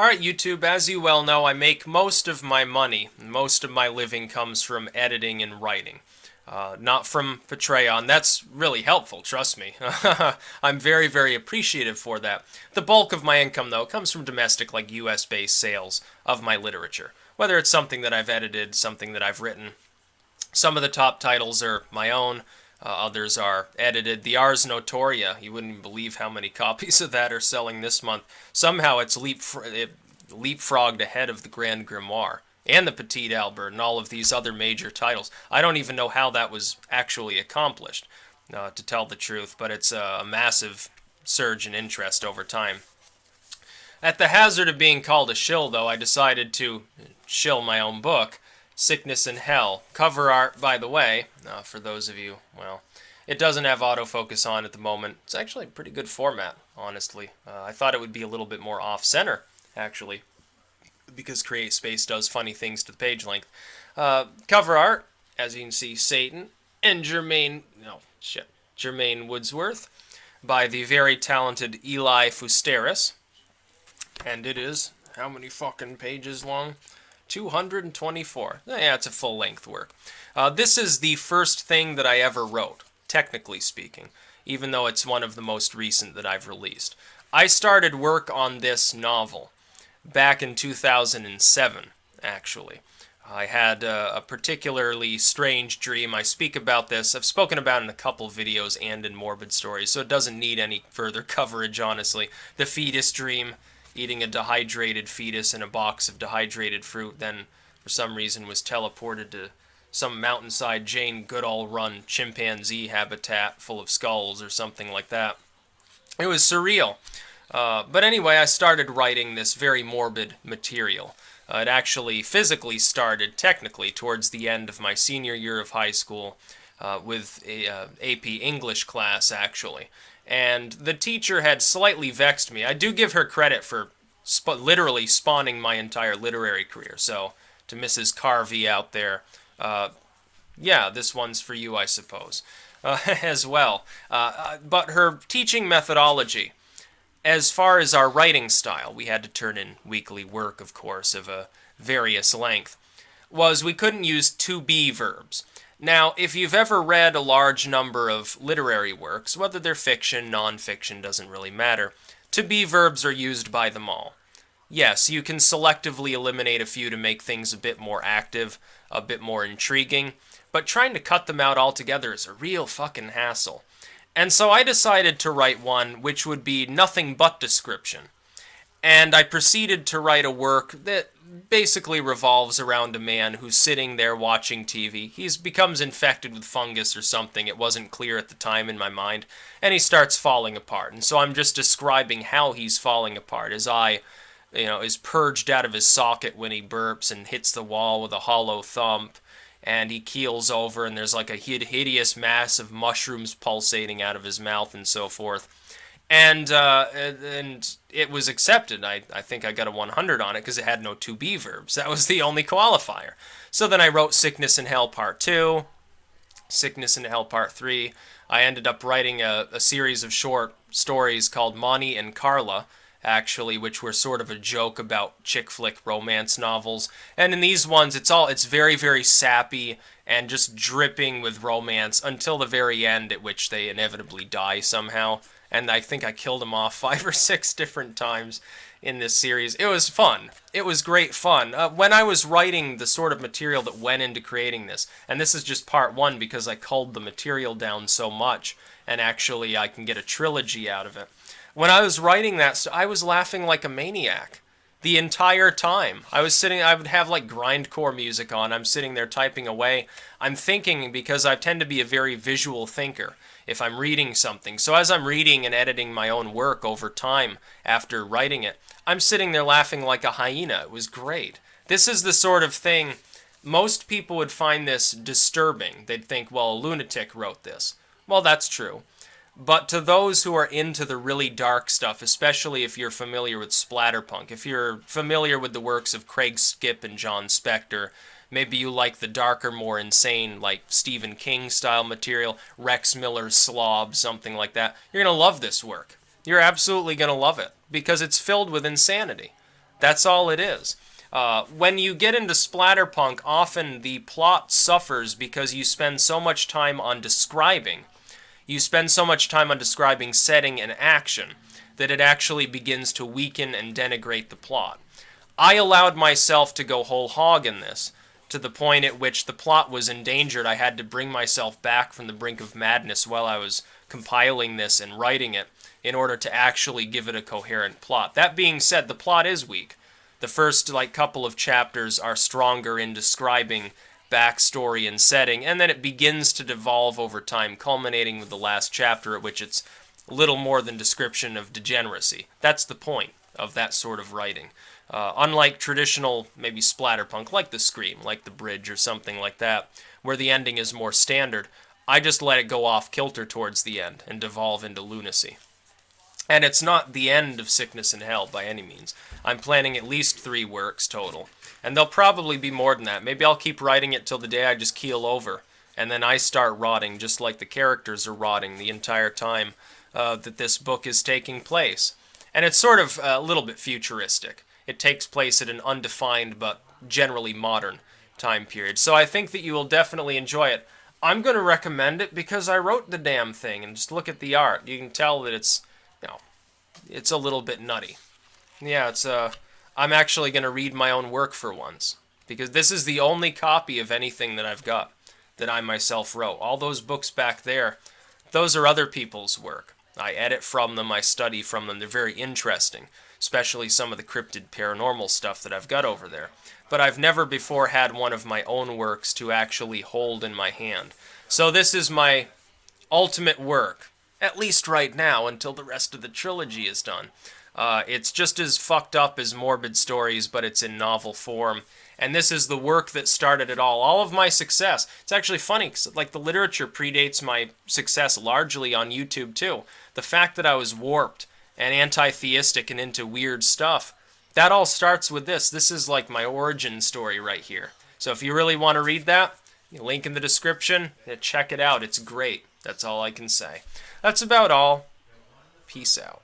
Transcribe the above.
Alright, YouTube, as you well know, I make most of my money, most of my living comes from editing and writing. Not from Patreon. That's really helpful, trust me. I'm very, very appreciative for that. The bulk of my income, though, comes from domestic, like US-based sales of my literature. Whether it's something that I've edited, something that I've written. Some of the top titles are my own. Others are edited. The Ars Notoria, you wouldn't even believe how many copies of that are selling this month. Somehow it leapfrogged ahead of the Grand Grimoire and the Petit Albert and all of these other major titles. I don't even know how that was actually accomplished, to tell the truth, but it's a massive surge in interest over time. At the hazard of being called a shill, though, I decided to shill my own book, Sickness and Hell. Cover art, by the way, for those of you, well, it doesn't have autofocus on at the moment. It's actually a pretty good format, honestly. I thought it would be a little bit more off-center, actually, because CreateSpace does funny things to the page length. Cover art, as you can see, Satan and Jermaine Woodsworth by the very talented Eli Fusteris. And it is, how many fucking pages long? 224. Yeah, it's a full-length work. This is the first thing that I ever wrote, technically speaking, even though it's one of the most recent that I've released. I started work on this novel back in 2007, actually. I had a particularly strange dream. I speak about this. I've spoken about it in a couple videos and in Morbid Stories, so it doesn't need any further coverage, honestly. The fetus dream, eating a dehydrated fetus in a box of dehydrated fruit, then for some reason was teleported to some mountainside Jane Goodall-run chimpanzee habitat full of skulls or something like that. It was surreal. But anyway, I started writing this very morbid material. It actually physically started, technically, towards the end of my senior year of high school with a AP English class, actually. And the teacher had slightly vexed me. I do give her credit for literally spawning my entire literary career. So, to Mrs. Carvey out there, yeah, this one's for you, I suppose, as well. But her teaching methodology, as far as our writing style, we had to turn in weekly work, of course, of a various length, was we couldn't use to be verbs. Now, if you've ever read a large number of literary works, whether they're fiction, non-fiction, doesn't really matter, to be verbs are used by them all. Yes, you can selectively eliminate a few to make things a bit more active, a bit more intriguing, but trying to cut them out altogether is a real fucking hassle. And so I decided to write one which would be nothing but description. And I proceeded to write a work that basically revolves around a man who's sitting there watching TV. He becomes infected with fungus or something. It wasn't clear at the time in my mind. And he starts falling apart. And so I'm just describing how he's falling apart. His eye, is purged out of his socket when he burps and hits the wall with a hollow thump. And he keels over and there's like a hideous mass of mushrooms pulsating out of his mouth and so forth. And it was accepted. I think I got a 100 on it because it had no to be verbs. That was the only qualifier. So then I wrote Sickness and Hell Part 2, Sickness and Hell Part 3. I ended up writing a series of short stories called Monty and Carla, actually, which were sort of a joke about chick flick romance novels. And in these ones, it's very, very sappy and just dripping with romance until the very end, at which they inevitably die somehow. And I think I killed him off 5 or 6 different times in this series. It was fun. It was great fun. When I was writing the sort of material that went into creating this, and this is just part 1 because I culled the material down so much, and actually I can get a trilogy out of it. When I was writing that, I was laughing like a maniac the entire time. I would have like grindcore music on. I'm sitting there typing away. I'm thinking because I tend to be a very visual thinker if I'm reading something. So as I'm reading and editing my own work over time after writing it, I'm sitting there laughing like a hyena. It was great. This is the sort of thing, most people would find this disturbing. They'd think, well, a lunatic wrote this. Well, that's true. But to those who are into the really dark stuff, especially if you're familiar with splatterpunk, if you're familiar with the works of Craig Skip and John Spector, maybe you like the darker, more insane, like Stephen King style material, Rex Miller's Slob, something like that, you're going to love this work. You're absolutely going to love it, because it's filled with insanity. That's all it is. When you get into splatterpunk, often the plot suffers because you spend so much time on describing. You spend so much time on describing setting and action that it actually begins to weaken and denigrate the plot. I allowed myself to go whole hog in this, to the point at which the plot was endangered. I had to bring myself back from the brink of madness while I was compiling this and writing it in order to actually give it a coherent plot. That being said, the plot is weak. The first couple of chapters are stronger in describing backstory and setting, and then it begins to devolve over time, culminating with the last chapter, at which it's little more than description of degeneracy. That's the point of that sort of writing. Unlike traditional, maybe splatterpunk, like the Scream, like the Bridge, or something like that, where the ending is more standard, I just let it go off kilter towards the end and devolve into lunacy. And it's not the end of Sickness and Hell by any means. I'm planning at least 3 works total. And there'll probably be more than that. Maybe I'll keep writing it till the day I just keel over. And then I start rotting just like the characters are rotting the entire time that this book is taking place. And it's sort of a little bit futuristic. It takes place at an undefined but generally modern time period. So I think that you will definitely enjoy it. I'm going to recommend it because I wrote the damn thing. And just look at the art. You can tell that it's, it's a little bit nutty. Yeah, I'm actually going to read my own work for once, because this is the only copy of anything that I've got that I myself wrote. All those books back there, those are other people's work. I edit from them, I study from them. They're very interesting, especially some of the cryptid paranormal stuff that I've got over there. But I've never before had one of my own works to actually hold in my hand. So this is my ultimate work, at least right now, until the rest of the trilogy is done. It's just as fucked up as Morbid Stories, but it's in novel form. And this is the work that started it all. All of my success. It's actually funny, because the literature predates my success largely on YouTube, too. The fact that I was warped and anti-theistic and into weird stuff, that all starts with this. This is like my origin story right here. So if you really want to read that, link in the description. Check it out. It's great. That's all I can say. That's about all. Peace out.